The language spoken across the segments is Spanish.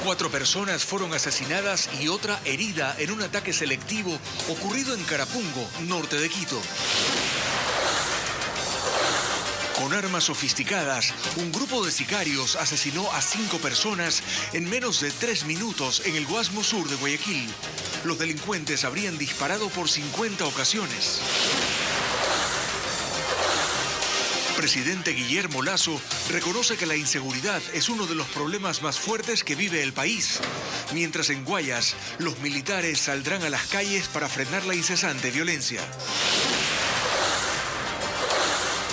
4 personas fueron asesinadas y otra herida en un ataque selectivo ocurrido en Carapungo, norte de Quito. Con armas sofisticadas, un grupo de sicarios asesinó a 5 personas en menos de 3 minutos en el Guasmo Sur de Guayaquil. Los delincuentes habrían disparado por 50 ocasiones. Presidente Guillermo Lasso reconoce que la inseguridad es uno de los problemas más fuertes que vive el país, mientras en Guayas los militares saldrán a las calles para frenar la incesante violencia.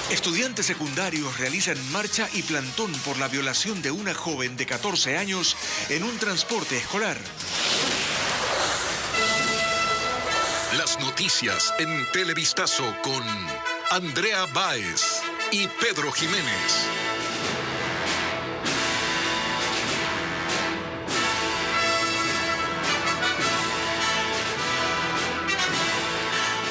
Estudiantes secundarios realizan marcha y plantón por la violación de una joven de 14 años en un transporte escolar. Las noticias en Televistazo con Andrea Báez y Pedro Jiménez.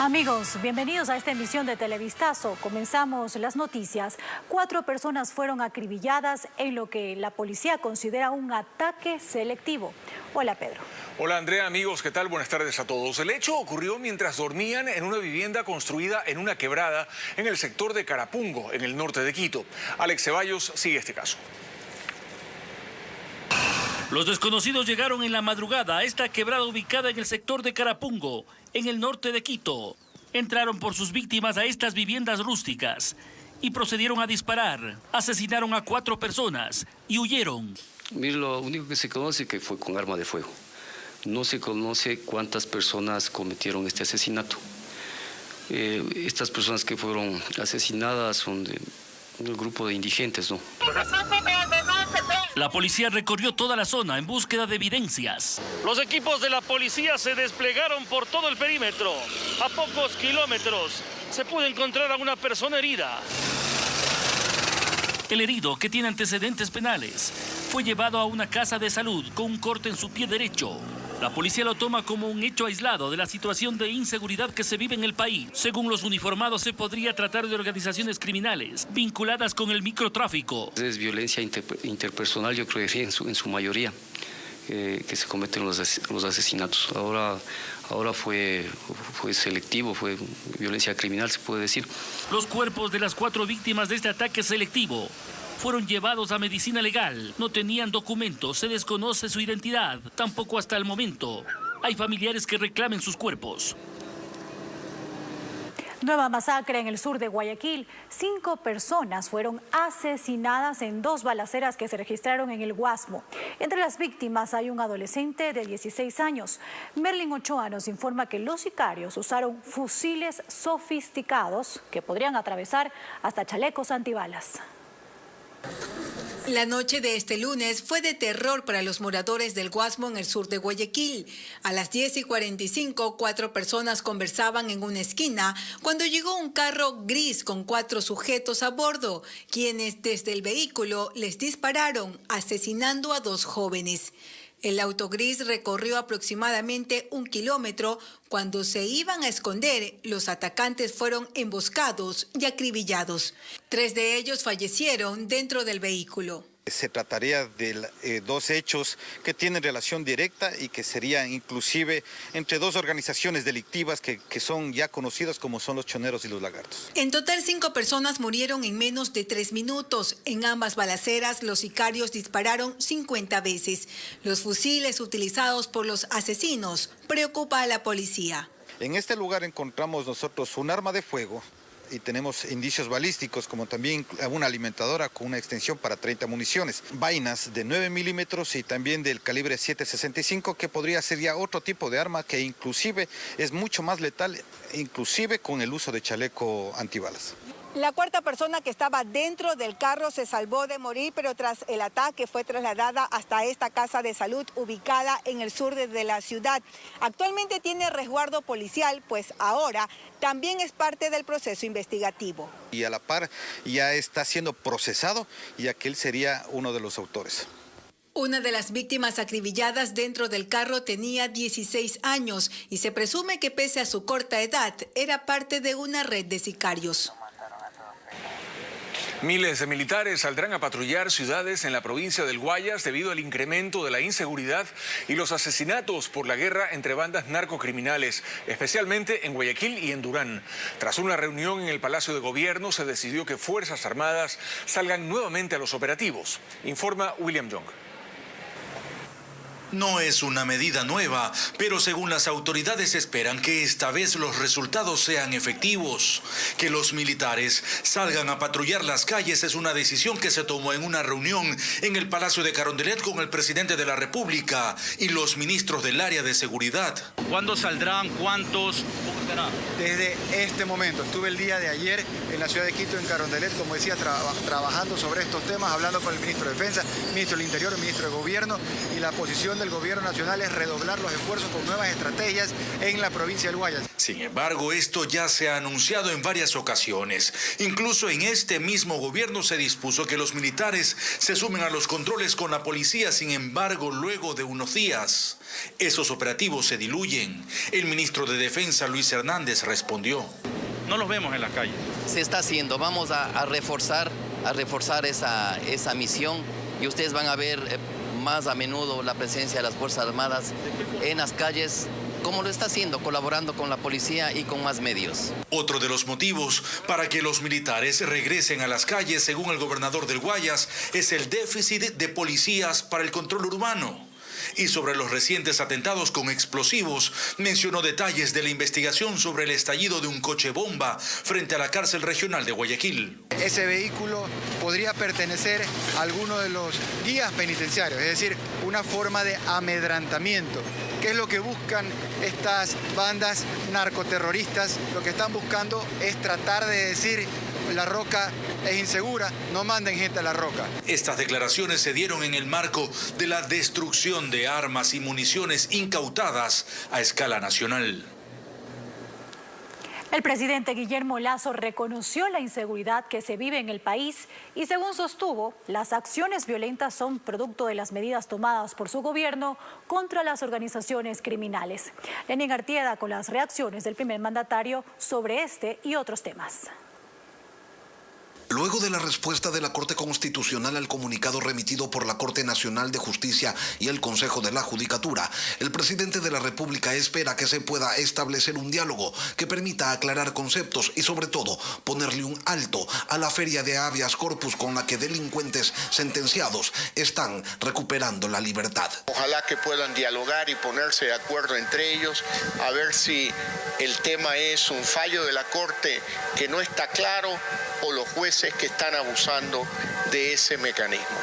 Amigos, bienvenidos a esta emisión de Televistazo. Comenzamos las noticias. 4 personas fueron acribilladas en lo que la policía considera un ataque selectivo. Hola, Pedro. Hola, Andrea. Amigos, ¿qué tal? Buenas tardes a todos. El hecho ocurrió mientras dormían en una vivienda construida en una quebrada en el sector de Carapungo, en el norte de Quito. Alex Ceballos sigue este caso. Los desconocidos llegaron en la madrugada a esta quebrada ubicada en el sector de Carapungo, en el norte de Quito. Entraron por sus víctimas a estas viviendas rústicas y procedieron a disparar. Asesinaron a 4 personas y huyeron. Mire, lo único que se conoce que fue con arma de fuego. No se conoce cuántas personas cometieron este asesinato. Estas personas que fueron asesinadas son de un grupo de indigentes, ¿no? La policía recorrió toda la zona en búsqueda de evidencias. Los equipos de la policía se desplegaron por todo el perímetro. A pocos kilómetros se pudo encontrar a una persona herida. El herido, que tiene antecedentes penales, fue llevado a una casa de salud con un corte en su pie derecho. La policía lo toma como un hecho aislado de la situación de inseguridad que se vive en el país. Según los uniformados, se podría tratar de organizaciones criminales vinculadas con el microtráfico. Es violencia interpersonal, yo creo que en su mayoría, que se cometen los asesinatos. Ahora fue selectivo, fue violencia criminal, se puede decir. Los cuerpos de las 4 víctimas de este ataque selectivo fueron llevados a medicina legal. No tenían documentos, se desconoce su identidad, tampoco hasta el momento. Hay familiares que reclamen sus cuerpos. Nueva masacre en el sur de Guayaquil. 5 personas fueron asesinadas en 2 balaceras que se registraron en el Guasmo. Entre las víctimas hay un adolescente de 16 años. Merlin Ochoa nos informa que los sicarios usaron fusiles sofisticados que podrían atravesar hasta chalecos antibalas. La noche de este lunes fue de terror para los moradores del Guasmo en el sur de Guayaquil. A las 10:45, 4 personas conversaban en una esquina cuando llegó un carro gris con 4 sujetos a bordo, quienes desde el vehículo les dispararon, asesinando a 2 jóvenes. El auto gris recorrió aproximadamente 1 kilómetro. Cuando se iban a esconder, los atacantes fueron emboscados y acribillados. 3 de ellos fallecieron dentro del vehículo. Se trataría de 2 hechos que tienen relación directa y que serían inclusive entre 2 organizaciones delictivas que son ya conocidas como son los choneros y los lagartos. En total 5 personas murieron en menos de 3 minutos. En ambas balaceras los sicarios dispararon 50 veces. Los fusiles utilizados por los asesinos preocupa a la policía. En este lugar encontramos nosotros un arma de fuego y tenemos indicios balísticos, como también una alimentadora con una extensión para 30 municiones, vainas de 9 milímetros y también del calibre 7.65, que podría ser ya otro tipo de arma que inclusive es mucho más letal, inclusive con el uso de chaleco antibalas. La 4ª persona que estaba dentro del carro se salvó de morir, pero tras el ataque fue trasladada hasta esta casa de salud ubicada en el sur de la ciudad. Actualmente tiene resguardo policial, pues ahora también es parte del proceso investigativo. Y a la par ya está siendo procesado, ya que él sería uno de los autores. Una de las víctimas acribilladas dentro del carro tenía 16 años y se presume que pese a su corta edad era parte de una red de sicarios. Miles de militares saldrán a patrullar ciudades en la provincia del Guayas debido al incremento de la inseguridad y los asesinatos por la guerra entre bandas narcocriminales, especialmente en Guayaquil y en Durán. Tras una reunión en el Palacio de Gobierno, se decidió que Fuerzas Armadas salgan nuevamente a los operativos, informa William Young. No es una medida nueva, pero según las autoridades esperan que esta vez los resultados sean efectivos. Que los militares salgan a patrullar las calles es una decisión que se tomó en una reunión en el Palacio de Carondelet con el presidente de la República y los ministros del área de seguridad. ¿Cuándo saldrán? ¿Cuántos? ¿Cómo será? Desde este momento. Estuve el día de ayer en la ciudad de Quito, en Carondelet, como decía, trabajando sobre estos temas, hablando con el ministro de Defensa, ministro del Interior, el ministro de Gobierno, y la posición del Gobierno Nacional es redoblar los esfuerzos con nuevas estrategias en la provincia del Guayas. Sin embargo, esto ya se ha anunciado en varias ocasiones. Incluso en este mismo gobierno se dispuso que los militares se sumen a los controles con la policía. Sin embargo, luego de unos días, esos operativos se diluyen. El ministro de Defensa, Luis Hernández, respondió: no los vemos en las calles. Se está haciendo, vamos a reforzar esa misión y ustedes van a ver más a menudo la presencia de las Fuerzas Armadas en las calles, como lo está haciendo, colaborando con la policía y con más medios. Otro de los motivos para que los militares regresen a las calles, según el gobernador del Guayas, es el déficit de policías para el control urbano. Y sobre los recientes atentados con explosivos, mencionó detalles de la investigación sobre el estallido de un coche bomba frente a la cárcel regional de Guayaquil. Ese vehículo podría pertenecer a alguno de los guías penitenciarios, es decir, una forma de amedrantamiento. ¿Qué es lo que buscan estas bandas narcoterroristas? Lo que están buscando es tratar de decir: La Roca es insegura, no manden gente a La Roca. Estas declaraciones se dieron en el marco de la destrucción de armas y municiones incautadas a escala nacional. El presidente Guillermo Lasso reconoció la inseguridad que se vive en el país y, según sostuvo, las acciones violentas son producto de las medidas tomadas por su gobierno contra las organizaciones criminales. Lenín Artieda con las reacciones del primer mandatario sobre este y otros temas. Luego de la respuesta de la Corte Constitucional al comunicado remitido por la Corte Nacional de Justicia y el Consejo de la Judicatura, el presidente de la República espera que se pueda establecer un diálogo que permita aclarar conceptos y, sobre todo, ponerle un alto a la feria de habeas corpus con la que delincuentes sentenciados están recuperando la libertad. Ojalá que puedan dialogar y ponerse de acuerdo entre ellos, a ver si el tema es un fallo de la Corte que no está claro o los jueces que están abusando de ese mecanismo.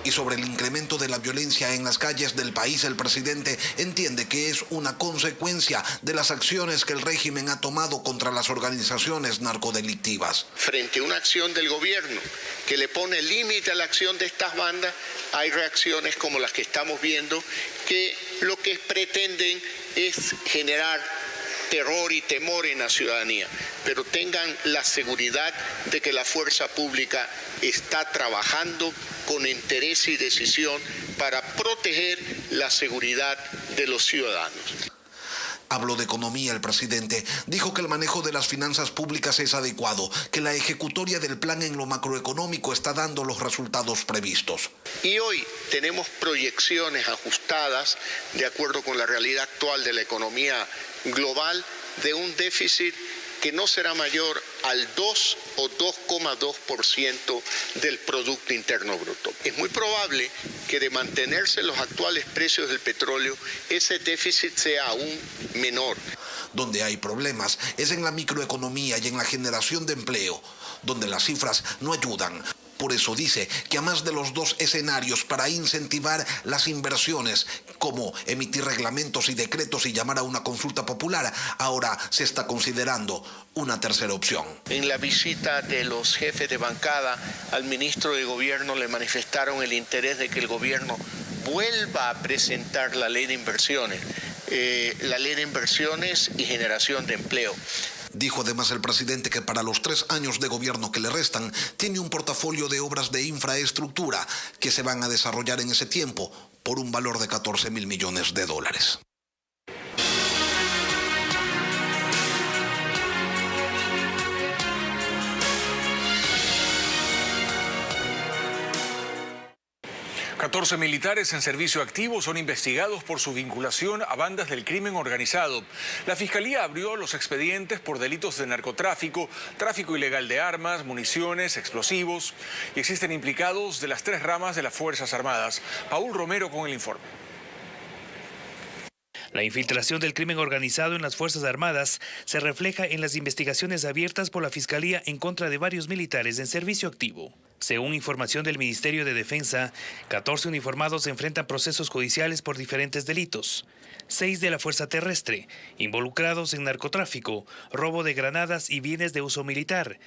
Y sobre el incremento de la violencia en las calles del país, el presidente entiende que es una consecuencia de las acciones que el régimen ha tomado contra las organizaciones narcodelictivas. Frente a una acción del gobierno que le pone límite a la acción de estas bandas, hay reacciones como las que estamos viendo que lo que pretenden es generar terror y temor en la ciudadanía, pero tengan la seguridad de que la fuerza pública está trabajando con interés y decisión para proteger la seguridad de los ciudadanos. Habló de economía el presidente, dijo que el manejo de las finanzas públicas es adecuado, que la ejecutoria del plan en lo macroeconómico está dando los resultados previstos. Y hoy tenemos proyecciones ajustadas de acuerdo con la realidad actual de la economía global de un déficit que no será mayor al 2 o 2,2% del Producto Interno Bruto. Es muy probable que de mantenerse los actuales precios del petróleo, ese déficit sea aún menor. Donde hay problemas es en la microeconomía y en la generación de empleo, donde las cifras no ayudan. Por eso dice que además de los dos escenarios para incentivar las inversiones, como emitir reglamentos y decretos y llamar a una consulta popular, ahora se está considerando una tercera opción. En la visita de los jefes de bancada al ministro de Gobierno le manifestaron el interés de que el gobierno vuelva a presentar la ley de inversiones, y generación de empleo. Dijo además el presidente que para los 3 años de gobierno que le restan, tiene un portafolio de obras de infraestructura que se van a desarrollar en ese tiempo por un valor de 14.000 millones de dólares. 14 militares en servicio activo son investigados por su vinculación a bandas del crimen organizado. La Fiscalía abrió los expedientes por delitos de narcotráfico, tráfico ilegal de armas, municiones, explosivos, y existen implicados de las 3 ramas de las Fuerzas Armadas. Paul Romero con el informe. La infiltración del crimen organizado en las Fuerzas Armadas se refleja en las investigaciones abiertas por la Fiscalía en contra de varios militares en servicio activo. Según información del Ministerio de Defensa, 14 uniformados enfrentan procesos judiciales por diferentes delitos. 6 de la Fuerza Terrestre, involucrados en narcotráfico, robo de granadas y bienes de uso militar,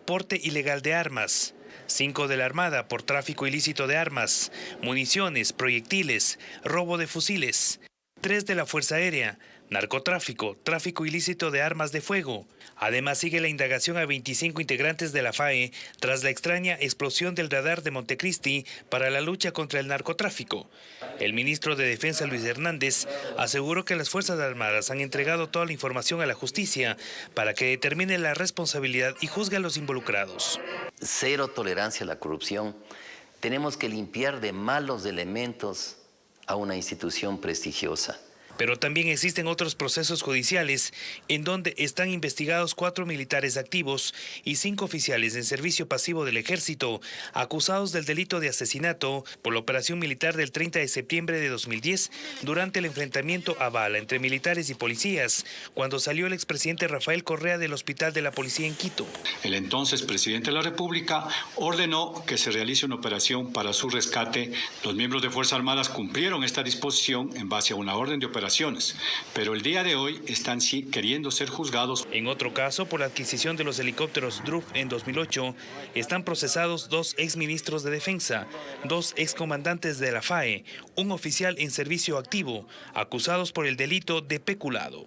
porte ilegal de armas. 5 de la Armada por tráfico ilícito de armas, municiones, proyectiles, robo de fusiles. 3 de la Fuerza Aérea, narcotráfico, tráfico ilícito de armas de fuego. Además, sigue la indagación a 25 integrantes de la FAE tras la extraña explosión del radar de Montecristi para la lucha contra el narcotráfico. El ministro de Defensa, Luis Hernández, aseguró que las Fuerzas Armadas han entregado toda la información a la justicia para que determine la responsabilidad y juzgue a los involucrados. Cero tolerancia a la corrupción. Tenemos que limpiar de malos elementos a una institución prestigiosa. Pero también existen otros procesos judiciales en donde están investigados 4 militares activos y 5 oficiales en servicio pasivo del Ejército acusados del delito de asesinato por la operación militar del 30 de septiembre de 2010 durante el enfrentamiento a bala entre militares y policías cuando salió el expresidente Rafael Correa del Hospital de la Policía en Quito. El entonces presidente de la República ordenó que se realice una operación para su rescate. Los miembros de Fuerzas Armadas cumplieron esta disposición en base a una orden de operación, pero el día de hoy están queriendo ser juzgados. En otro caso, por la adquisición de los helicópteros DRUF en 2008, están procesados 2 exministros de Defensa, 2 excomandantes de la FAE, un oficial en servicio activo, acusados por el delito de peculado.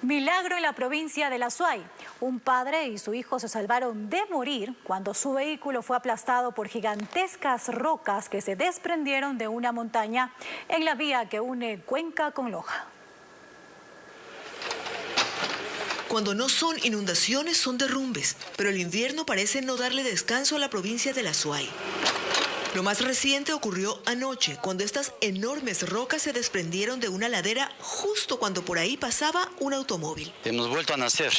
Milagro en la provincia de La Suay. Un padre y su hijo se salvaron de morir cuando su vehículo fue aplastado por gigantescas rocas que se desprendieron de una montaña en la vía que une Cuenca con Loja. Cuando no son inundaciones, son derrumbes, pero el invierno parece no darle descanso a la provincia de La Suay. Lo más reciente ocurrió anoche, cuando estas enormes rocas se desprendieron de una ladera justo cuando por ahí pasaba un automóvil. Hemos vuelto a nacer,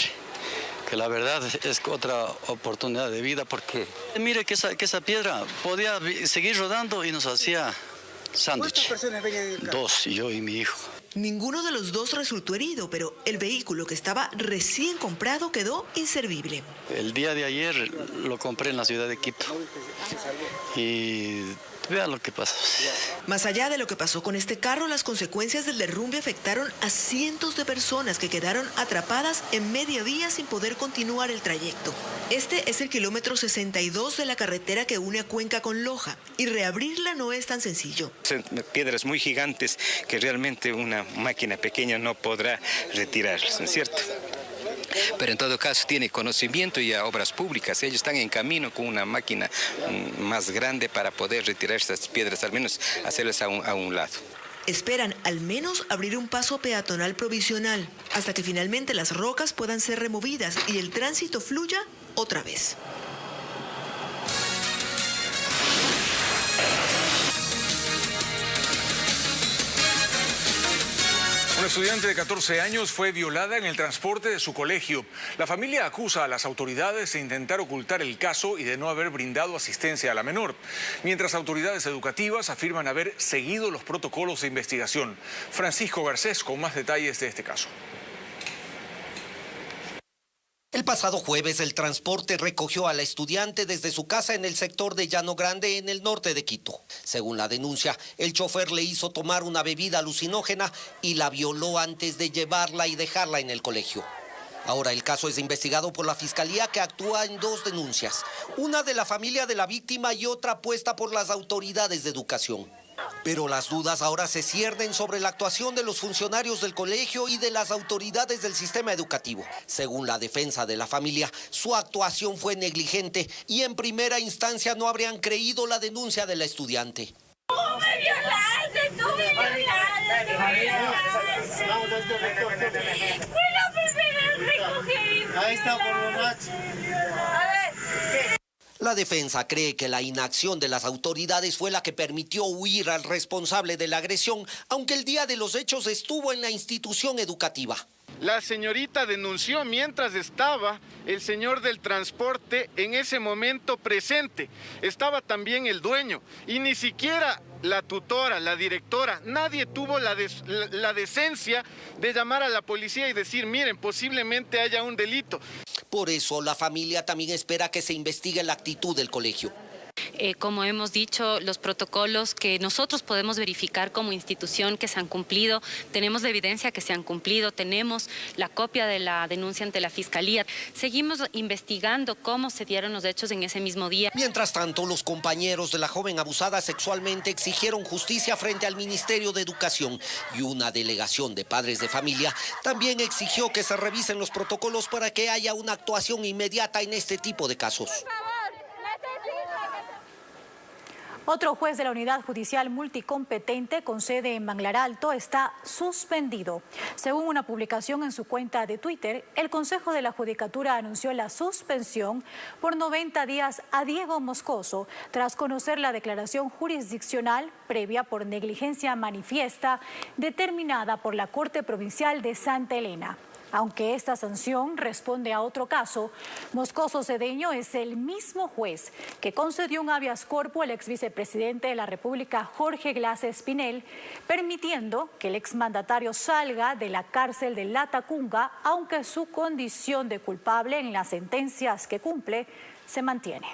que la verdad es otra oportunidad de vida, porque mire que esa piedra podía seguir rodando y nos hacía sándwich. ¿Cuántas personas venían en el carro? 2, yo y mi hijo. Ninguno de los 2 resultó herido, pero el vehículo que estaba recién comprado quedó inservible. El día de ayer lo compré en la ciudad de Quito y vea lo que pasó. Más allá de lo que pasó con este carro, las consecuencias del derrumbe afectaron a cientos de personas que quedaron atrapadas en media vía sin poder continuar el trayecto. Este es el kilómetro 62 de la carretera que une a Cuenca con Loja y reabrirla no es tan sencillo. Son piedras muy gigantes que realmente una máquina pequeña no podrá retirarlas, ¿no es cierto? Pero en todo caso tiene conocimiento y a obras públicas. Ellos están en camino con una máquina más grande para poder retirar estas piedras, al menos hacerlas a un lado. Esperan al menos abrir un paso peatonal provisional hasta que finalmente las rocas puedan ser removidas y el tránsito fluya otra vez. Una estudiante de 14 años fue violada en el transporte de su colegio. La familia acusa a las autoridades de intentar ocultar el caso y de no haber brindado asistencia a la menor, mientras autoridades educativas afirman haber seguido los protocolos de investigación. Francisco Garcés con más detalles de este caso. El pasado jueves, el transporte recogió a la estudiante desde su casa en el sector de Llano Grande, en el norte de Quito. Según la denuncia, el chofer le hizo tomar una bebida alucinógena y la violó antes de llevarla y dejarla en el colegio. Ahora el caso es investigado por la Fiscalía, que actúa en 2 denuncias, una de la familia de la víctima y otra puesta por las autoridades de educación. Pero las dudas ahora se ciernen sobre la actuación de los funcionarios del colegio y de las autoridades del sistema educativo. Según la defensa de la familia, su actuación fue negligente y en primera instancia no habrían creído la denuncia de la estudiante. ¡Tú me violaste! ¡Tú me violaste! ¡Tú me violaste! ¡Fue la primera vez recoger! Ahí está por borracho. A ver. La defensa cree que la inacción de las autoridades fue la que permitió huir al responsable de la agresión, aunque el día de los hechos estuvo en la institución educativa. La señorita denunció mientras estaba el señor del transporte en ese momento presente. Estaba también el dueño y ni siquiera la tutora, la directora, nadie tuvo la decencia de llamar a la policía y decir, miren, posiblemente haya un delito. Por eso la familia también espera que se investigue la actitud del colegio. Como hemos dicho, los protocolos que nosotros podemos verificar como institución que se han cumplido, tenemos la evidencia que se han cumplido, tenemos la copia de la denuncia ante la Fiscalía. Seguimos investigando cómo se dieron los hechos en ese mismo día. Mientras tanto, los compañeros de la joven abusada sexualmente exigieron justicia frente al Ministerio de Educación y una delegación de padres de familia también exigió que se revisen los protocolos para que haya una actuación inmediata en este tipo de casos. Otro juez de la Unidad Judicial Multicompetente con sede en Manglar Alto está suspendido. Según una publicación en su cuenta de Twitter, el Consejo de la Judicatura anunció la suspensión por 90 días a Diego Moscoso tras conocer la declaración jurisdiccional previa por negligencia manifiesta determinada por la Corte Provincial de Santa Elena. Aunque esta sanción responde a otro caso, Moscoso Cedeño es el mismo juez que concedió un habeas corpus al exvicepresidente de la República, Jorge Glass Espinel, permitiendo que el exmandatario salga de la cárcel de Latacunga, aunque su condición de culpable en las sentencias que cumple se mantiene.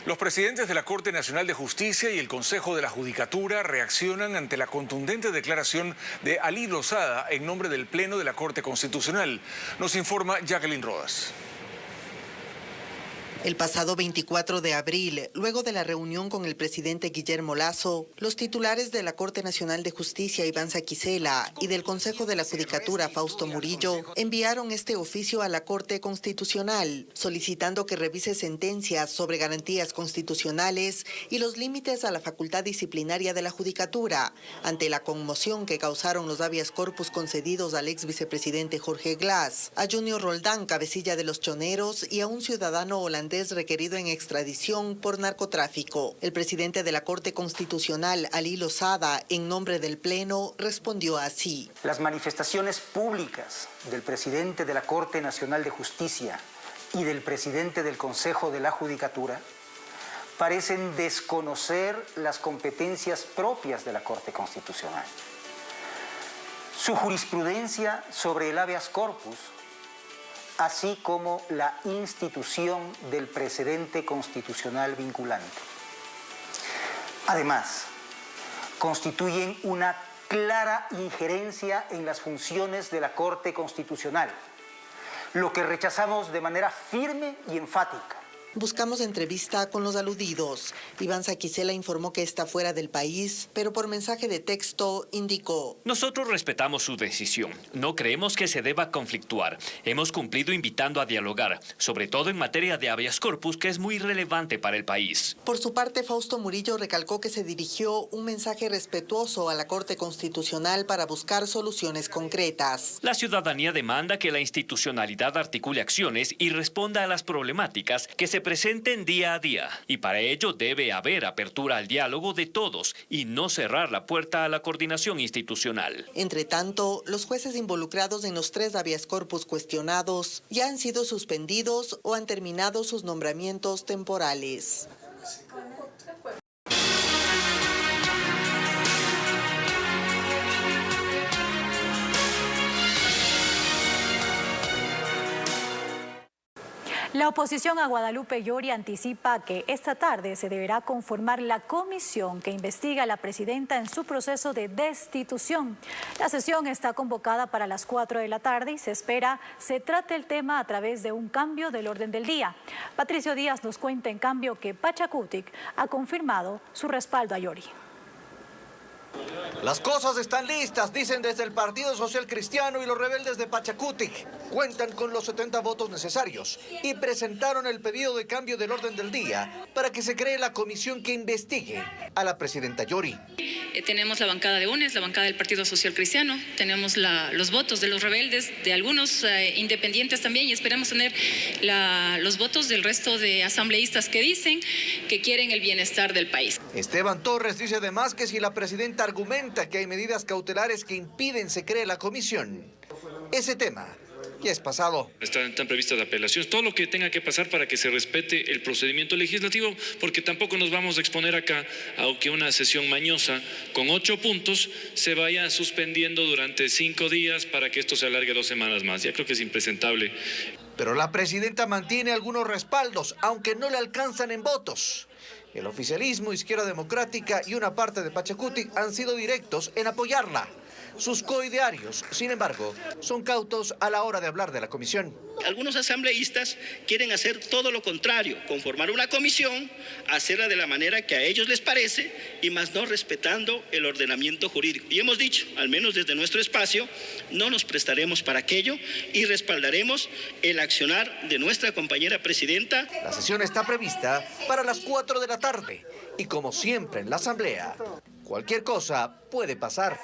Los presidentes de la Corte Nacional de Justicia y el Consejo de la Judicatura reaccionan ante la contundente declaración de Ali Lozada en nombre del Pleno de la Corte Constitucional. Nos informa Jacqueline Rodas. El pasado 24 de abril, luego de la reunión con el presidente Guillermo Lasso, los titulares de la Corte Nacional de Justicia, Iván Saquicela, y del Consejo de la Judicatura, Fausto Murillo, enviaron este oficio a la Corte Constitucional, solicitando que revise sentencias sobre garantías constitucionales y los límites a la facultad disciplinaria de la Judicatura, ante la conmoción que causaron los habeas corpus concedidos al ex vicepresidente Jorge Glass, a Junior Roldán, cabecilla de los Choneros, y a un ciudadano holandés requerido en extradición por narcotráfico. El presidente de la Corte Constitucional, Ali Lozada, en nombre del Pleno, respondió así. Las manifestaciones públicas del presidente de la Corte Nacional de Justicia y del presidente del Consejo de la Judicatura parecen desconocer las competencias propias de la Corte Constitucional. Su jurisprudencia sobre el habeas corpus, así como la institución del precedente constitucional vinculante. Además, constituyen una clara injerencia en las funciones de la Corte Constitucional, lo que rechazamos de manera firme y enfática. Buscamos entrevista con los aludidos. Iván Saquicela informó que está fuera del país, pero por mensaje de texto indicó: Nosotros respetamos su decisión. No creemos que se deba conflictuar. Hemos cumplido invitando a dialogar, sobre todo en materia de habeas corpus, que es muy relevante para el país. Por su parte, Fausto Murillo recalcó que se dirigió un mensaje respetuoso a la Corte Constitucional para buscar soluciones concretas. La ciudadanía demanda que la institucionalidad articule acciones y responda a las problemáticas que se presenten día a día, y para ello debe haber apertura al diálogo de todos y no cerrar la puerta a la coordinación institucional. Entre tanto, los jueces involucrados en los 3 habeas corpus cuestionados ya han sido suspendidos o han terminado sus nombramientos temporales. La oposición a Guadalupe Llori anticipa que esta tarde se deberá conformar la comisión que investiga a la presidenta en su proceso de destitución. La sesión está convocada para las 4 de la tarde y se espera se trate el tema a través de un cambio del orden del día. Patricio Díaz nos cuenta en cambio que Pachacutic ha confirmado su respaldo a Llori. Las cosas están listas, dicen desde el Partido Social Cristiano y los rebeldes de Pachacutic. Cuentan con los 70 votos necesarios y presentaron el pedido de cambio del orden del día para que se cree la comisión que investigue a la presidenta Yori. Tenemos la bancada de UNES, la bancada del Partido Social Cristiano, tenemos los votos de los rebeldes, de algunos independientes también, y esperamos tener los votos del resto de asambleístas que dicen que quieren el bienestar del país. Esteban Torres dice además que si la presidenta argumenta que hay medidas cautelares que impiden se cree la comisión, ese tema ya es pasado. Están previstas apelaciones, todo lo que tenga que pasar para que se respete el procedimiento legislativo, porque tampoco nos vamos a exponer acá a que una sesión mañosa con 8 puntos se vaya suspendiendo durante 5 días para que esto se alargue 2 semanas más. Ya creo que es impresentable. Pero la presidenta mantiene algunos respaldos, aunque no le alcanzan en votos. El oficialismo, Izquierda Democrática y una parte de Pachacutic han sido directos en apoyarla. Sus coidearios, sin embargo, son cautos a la hora de hablar de la comisión. Algunos asambleístas quieren hacer todo lo contrario, conformar una comisión, hacerla de la manera que a ellos les parece y más no respetando el ordenamiento jurídico. Y hemos dicho, al menos desde nuestro espacio, no nos prestaremos para aquello y respaldaremos el accionar de nuestra compañera presidenta. La sesión está prevista para las 4 de la tarde y como siempre en la asamblea, cualquier cosa puede pasar.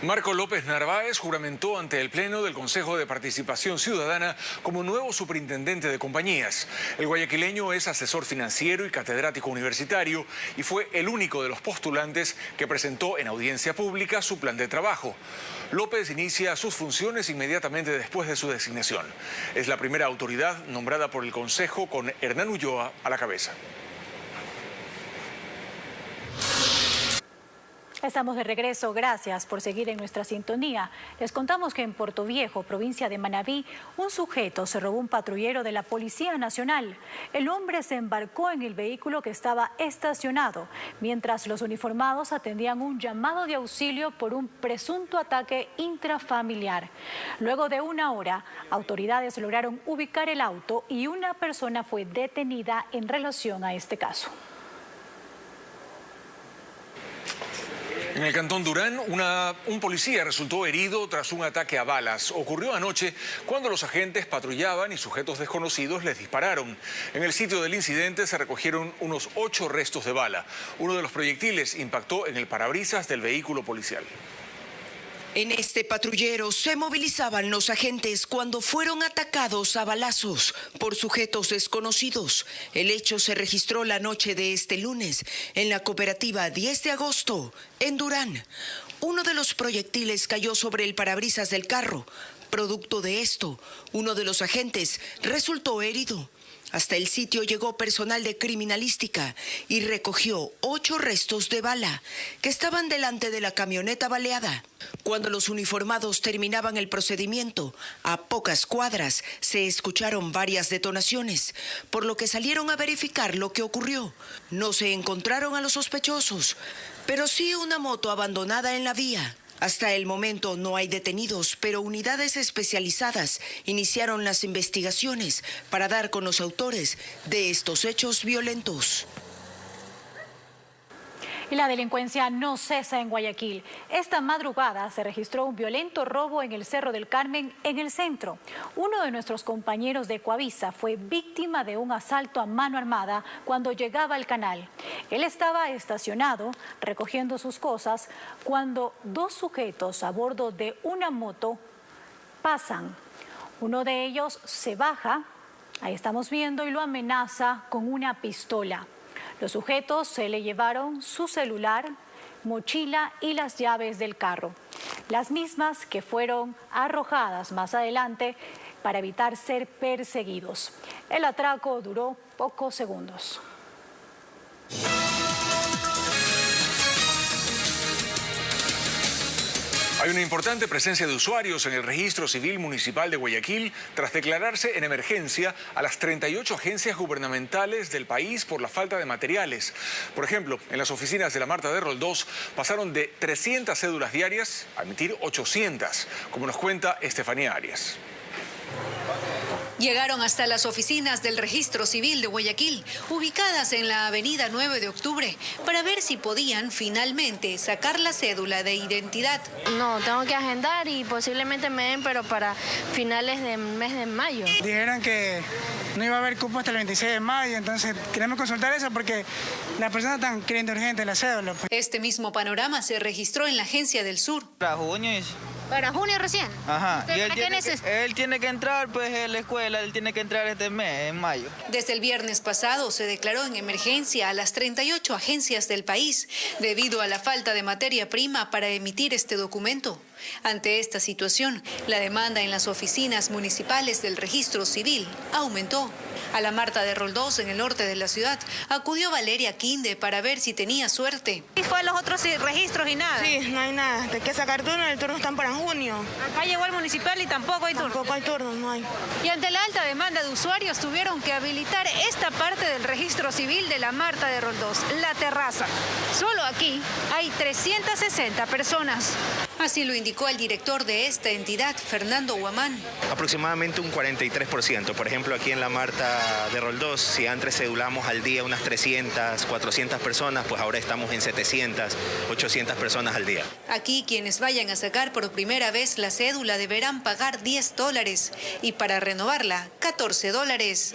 Marco López Narváez juramentó ante el Pleno del Consejo de Participación Ciudadana como nuevo superintendente de compañías. El guayaquileño es asesor financiero y catedrático universitario y fue el único de los postulantes que presentó en audiencia pública su plan de trabajo. López inicia sus funciones inmediatamente después de su designación. Es la primera autoridad nombrada por el Consejo con Hernán Ulloa a la cabeza. Estamos de regreso, gracias por seguir en nuestra sintonía. Les contamos que en Puerto Viejo, provincia de Manabí, un sujeto se robó un patrullero de la Policía Nacional. El hombre se embarcó en el vehículo que estaba estacionado, mientras los uniformados atendían un llamado de auxilio por un presunto ataque intrafamiliar. Luego de 1 hora, autoridades lograron ubicar el auto y una persona fue detenida en relación a este caso. En el Cantón Durán, un policía resultó herido tras un ataque a balas. Ocurrió anoche cuando los agentes patrullaban y sujetos desconocidos les dispararon. En el sitio del incidente se recogieron unos 8 restos de bala. Uno de los proyectiles impactó en el parabrisas del vehículo policial. En este patrullero se movilizaban los agentes cuando fueron atacados a balazos por sujetos desconocidos. El hecho se registró la noche de este lunes en la cooperativa 10 de agosto, en Durán. Uno de los proyectiles cayó sobre el parabrisas del carro. Producto de esto, uno de los agentes resultó herido. Hasta el sitio llegó personal de criminalística y recogió 8 restos de bala que estaban delante de la camioneta baleada. Cuando los uniformados terminaban el procedimiento, a pocas cuadras se escucharon varias detonaciones, por lo que salieron a verificar lo que ocurrió. No se encontraron a los sospechosos, pero sí una moto abandonada en la vía. Hasta el momento no hay detenidos, pero unidades especializadas iniciaron las investigaciones para dar con los autores de estos hechos violentos. Y la delincuencia no cesa en Guayaquil. Esta madrugada se registró un violento robo en el Cerro del Carmen, en el centro. Uno de nuestros compañeros de Coavisa fue víctima de un asalto a mano armada cuando llegaba al canal. Él estaba estacionado recogiendo sus cosas cuando 2 sujetos a bordo de una moto pasan. Uno de ellos se baja, ahí estamos viendo, y lo amenaza con una pistola. Los sujetos se le llevaron su celular, mochila y las llaves del carro, las mismas que fueron arrojadas más adelante para evitar ser perseguidos. El atraco duró pocos segundos. Hay una importante presencia de usuarios en el Registro Civil Municipal de Guayaquil tras declararse en emergencia a las 38 agencias gubernamentales del país por la falta de materiales. Por ejemplo, en las oficinas de la Marta de Roldós pasaron de 300 cédulas diarias a emitir 800, como nos cuenta Estefanía Arias. Llegaron hasta las oficinas del Registro Civil de Guayaquil, ubicadas en la avenida 9 de octubre, para ver si podían finalmente sacar la cédula de identidad. No, tengo que agendar y posiblemente me den, pero para finales del mes de mayo. Dijeron que no iba a haber cupo hasta el 26 de mayo, entonces queremos consultar eso porque las personas están queriendo urgente la cédula. Este mismo panorama se registró en la Agencia del Sur. Para junio. ¿Para junio recién? Ajá. Y él tiene que entrar, pues, en la escuela, él tiene que entrar este mes, en mayo. Desde el viernes pasado se declaró en emergencia a las 38 agencias del país debido a la falta de materia prima para emitir este documento. Ante esta situación, la demanda en las oficinas municipales del Registro Civil aumentó. A la Marta de Roldós, en el norte de la ciudad, acudió Valeria Quinde para ver si tenía suerte. ¿Y fue a los otros registros y nada? Sí, no hay nada. Hay que sacar turno, el turno están para junio. Acá llegó el municipal y tampoco hay turno. Tampoco hay turno, no hay. Y ante la alta demanda de usuarios tuvieron que habilitar esta parte del Registro Civil de la Marta de Roldós, la terraza. Solo aquí hay 360 personas. Así lo indicó el director de esta entidad, Fernando Guamán. Aproximadamente un 43%. Por ejemplo, aquí en la Marta de Roldós, si antes cedulamos al día unas 300, 400 personas, pues ahora estamos en 700, 800 personas al día. Aquí quienes vayan a sacar por primera vez la cédula deberán pagar $10 y para renovarla, $14.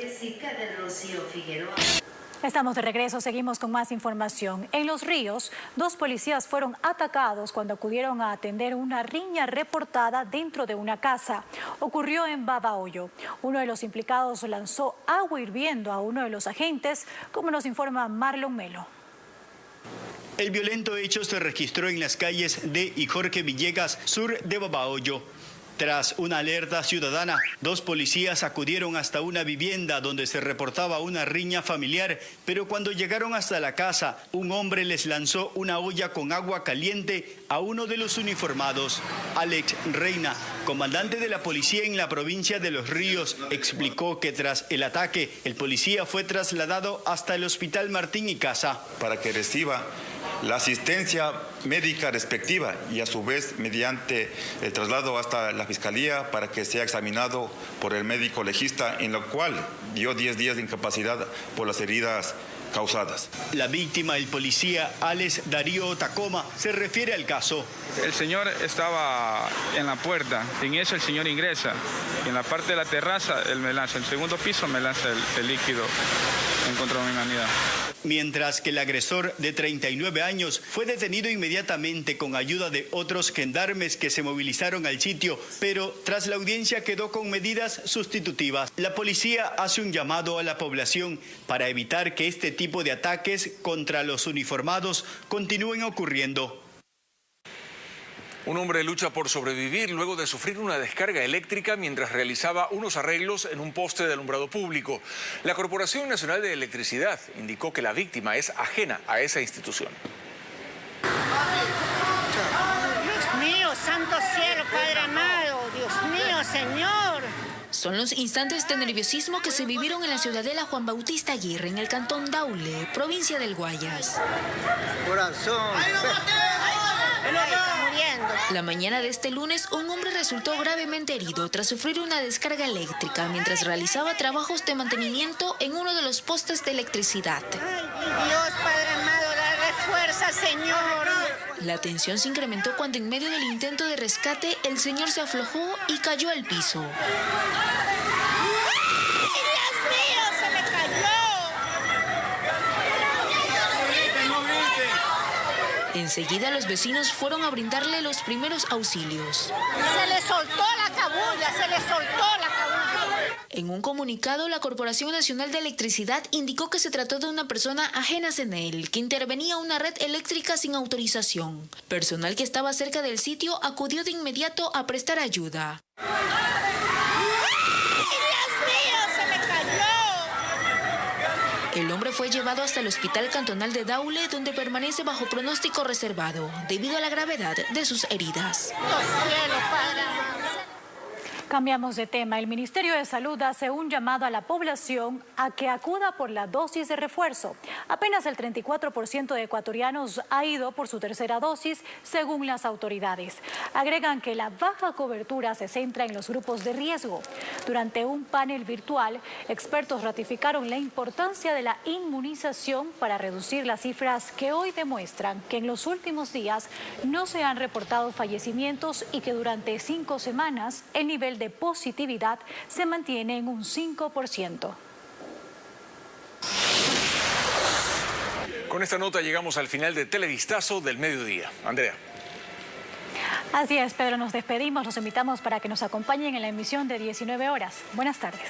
Estamos de regreso, seguimos con más información. En Los Ríos, 2 policías fueron atacados cuando acudieron a atender una riña reportada dentro de una casa. Ocurrió en Babahoyo. Uno de los implicados lanzó agua hirviendo a uno de los agentes, como nos informa Marlon Melo. El violento hecho se registró en las calles de y Jorge Villegas, sur de Babahoyo. Tras una alerta ciudadana, 2 policías acudieron hasta una vivienda donde se reportaba una riña familiar, pero cuando llegaron hasta la casa, un hombre les lanzó una olla con agua caliente a uno de los uniformados. Alex Reina, comandante de la policía en la provincia de Los Ríos, explicó que tras el ataque, el policía fue trasladado hasta el Hospital Martín y Casa. Para que reciba la asistencia médica respectiva y a su vez mediante el traslado hasta la Fiscalía para que sea examinado por el médico legista, en lo cual dio 10 días de incapacidad por las heridas causadas. La víctima, el policía Alex Darío Tacoma, se refiere al caso. El señor estaba en la puerta, en eso el señor ingresa. Y en la parte de la terraza, él me lanza, el segundo piso me lanza el líquido en contra de mi humanidad. Mientras que el agresor de 39 años fue detenido inmediatamente con ayuda de otros gendarmes que se movilizaron al sitio, pero tras la audiencia quedó con medidas sustitutivas. La policía hace un llamado a la población para evitar que este tipo de ataques contra los uniformados continúen ocurriendo. Un hombre lucha por sobrevivir luego de sufrir una descarga eléctrica mientras realizaba unos arreglos en un poste de alumbrado público. La Corporación Nacional de Electricidad indicó que la víctima es ajena a esa institución. Dios mío, santo cielo, Padre amado, Dios mío, Señor. Son los instantes de nerviosismo que se vivieron en la ciudadela Juan Bautista Aguirre, en el cantón Daule, provincia del Guayas. Corazón. La mañana de este lunes, un hombre resultó gravemente herido tras sufrir una descarga eléctrica mientras realizaba trabajos de mantenimiento en uno de los postes de electricidad. Ay, Dios, Padre amado, dale fuerza, Señor. La tensión se incrementó cuando en medio del intento de rescate, el señor se aflojó y cayó al piso. Enseguida los vecinos fueron a brindarle los primeros auxilios. Se le soltó la cabulla, se le soltó la cabulla. En un comunicado, la Corporación Nacional de Electricidad indicó que se trató de una persona ajena a CNEL, que intervenía una red eléctrica sin autorización. Personal que estaba cerca del sitio acudió de inmediato a prestar ayuda. El hombre fue llevado hasta el Hospital Cantonal de Daule, donde permanece bajo pronóstico reservado, debido a la gravedad de sus heridas. Cambiamos de tema. El Ministerio de Salud hace un llamado a la población a que acuda por la dosis de refuerzo. Apenas el 34% de ecuatorianos ha ido por su tercera dosis, según las autoridades. Agregan que la baja cobertura se centra en los grupos de riesgo. Durante un panel virtual, expertos ratificaron la importancia de la inmunización para reducir las cifras que hoy demuestran que en los últimos días no se han reportado fallecimientos y que durante 5 semanas el nivel de positividad se mantiene en un 5%. Con esta nota llegamos al final de Televistazo del mediodía. Andrea. Así es, Pedro, nos despedimos. Los invitamos para que nos acompañen en la emisión de 19 horas. Buenas tardes.